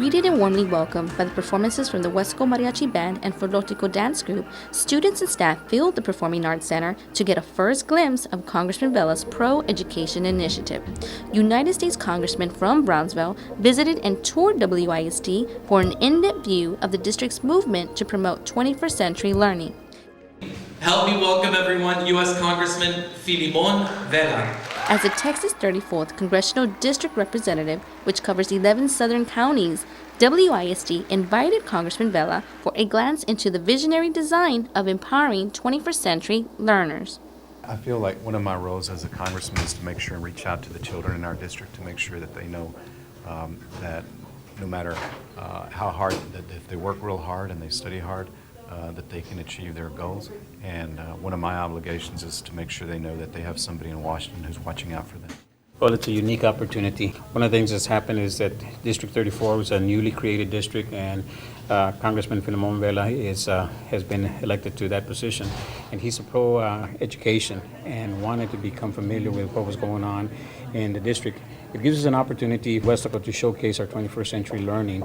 Greeted and warmly welcomed by the performances from the Huesco Mariachi Band and Folklorico Dance Group, students and staff filled the Performing Arts Center to get a first glimpse of Congressman Vela's pro-education initiative. United States Congressman from Brownsville visited and toured WISD for an in-depth view of the district's movement to promote 21st century learning. Help me welcome everyone, U.S. Congressman Filimon Vela. As the Texas 34th Congressional District Representative, which covers 11 southern counties, WISD invited Congressman Vela for a glance into the visionary design of empowering 21st century learners. I feel like one of my roles as a congressman is to make sure and reach out to the children in our district to make sure that they know that no matter how hard, that if they work real hard and they study hard, that they can achieve their goals. And one of my obligations is to make sure they know that they have somebody in Washington who's watching out for them. Well, it's a unique opportunity. One of the things that's happened is that District 34 was a newly created district, and Congressman Filimon Vela has been elected to that position. And he's a pro-education and wanted to become familiar with what was going on in the district. It gives us an opportunity, Westaco, to showcase our 21st century learning.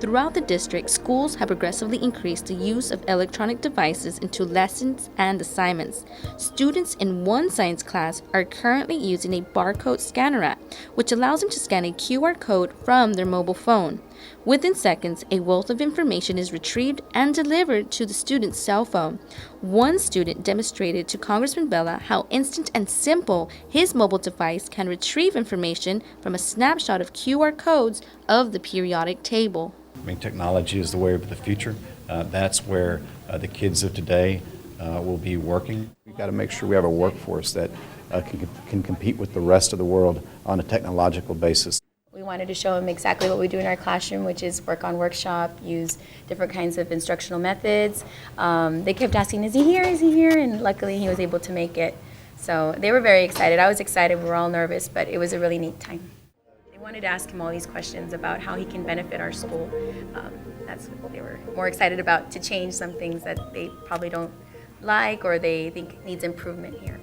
Throughout the district, schools have progressively increased the use of electronic devices into lessons and assignments. Students in one science class are currently using a barcode scanner app, which allows them to scan a QR code from their mobile phone. Within seconds, a wealth of information is retrieved and delivered to the student's cell phone. One student demonstrated to Congressman Vela how instant and simple his mobile device can retrieve information from a snapshot of QR codes of the periodic table. I mean, technology is the way of the future. That's where the kids of today will be working. We've got to make sure we have a workforce that can compete with the rest of the world on a technological basis. We wanted to show him exactly what we do in our classroom, which is work on workshop, use different kinds of instructional methods. They kept asking, is he here, is he here? And luckily he was able to make it. So they were very excited. I was excited, we were all nervous, but it was a really neat time. They wanted to ask him all these questions about how he can benefit our school. That's what they were more excited about, to change some things that they probably don't like or they think needs improvement here.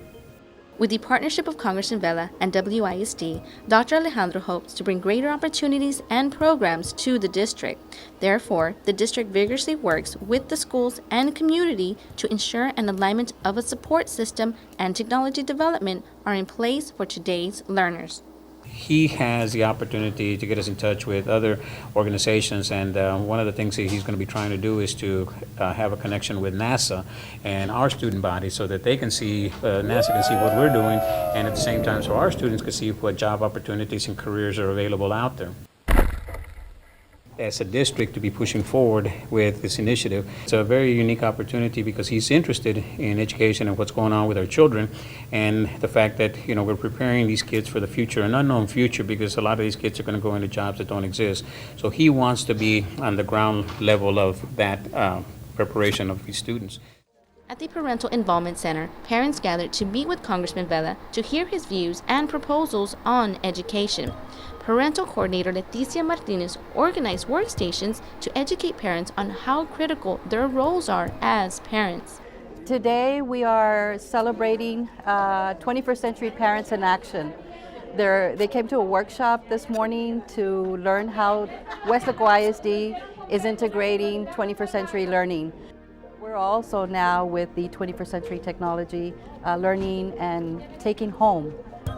With the partnership of Congressman Vela and WISD, Dr. Alejandro hopes to bring greater opportunities and programs to the district. Therefore, the district vigorously works with the schools and community to ensure an alignment of a support system and technology development are in place for today's learners. He has the opportunity to get us in touch with other organizations, and one of the things that he's going to be trying to do is to have a connection with NASA and our student body so that they can see, NASA can see what we're doing, and at the same time so our students can see what job opportunities and careers are available out there. As a district to be pushing forward with this initiative. It's a very unique opportunity because he's interested in education and what's going on with our children, and the fact that we're preparing these kids for the future, an unknown future, because a lot of these kids are going to go into jobs that don't exist. So he wants to be on the ground level of that preparation of these students. At the Parental Involvement Center, parents gathered to meet with Congressman Vela to hear his views and proposals on education. Parental Coordinator Leticia Martinez organized workstations to educate parents on how critical their roles are as parents. Today we are celebrating 21st Century Parents in Action. They came to a workshop this morning to learn how Westaco ISD is integrating 21st century learning. We're also now with the 21st century technology learning and taking home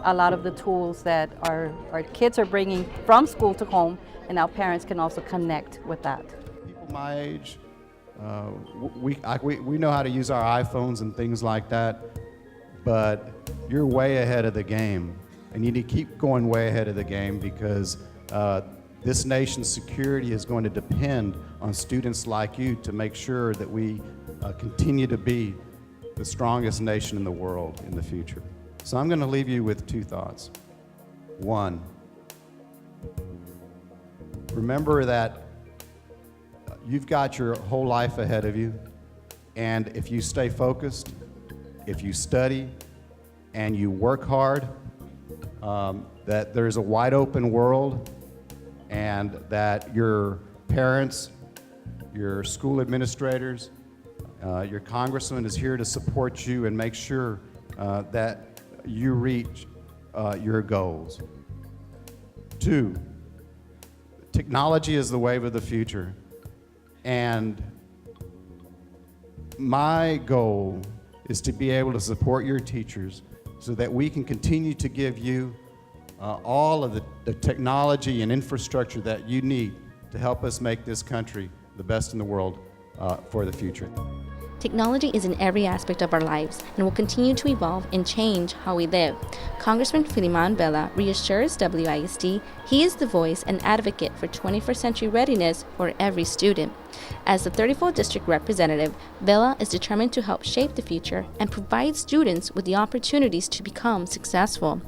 a lot of the tools that our kids are bringing from school to home, and now parents can also connect with that. People my age, we know how to use our iPhones and things like that, but you're way ahead of the game, and you need to keep going way ahead of the game because this nation's security is going to depend on students like you to make sure that we continue to be the strongest nation in the world in the future. So I'm going to leave you with two thoughts. One, remember that you've got your whole life ahead of you, and if you stay focused, if you study, and you work hard, that there's a wide open world, and that your parents, your school administrators, your congressman is here to support you and make sure that you reach your goals. Two, Technology is the wave of the future. And my goal is to be able to support your teachers so that we can continue to give you all of the technology and infrastructure that you need to help us make this country the best in the world for the future. Technology is in every aspect of our lives and will continue to evolve and change how we live. Congressman Filimon Vela reassures WISD he is the voice and advocate for 21st century readiness for every student. As the 34th District Representative, Vela is determined to help shape the future and provide students with the opportunities to become successful.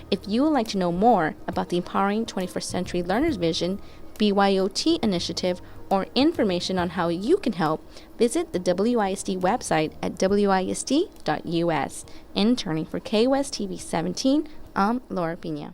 If you would like to know more about the Empowering 21st Century Learners Vision, BYOT initiative, or information on how you can help, visit the WISD website at wisd.us. Interning for KWES TV 17, I'm Laura Pina.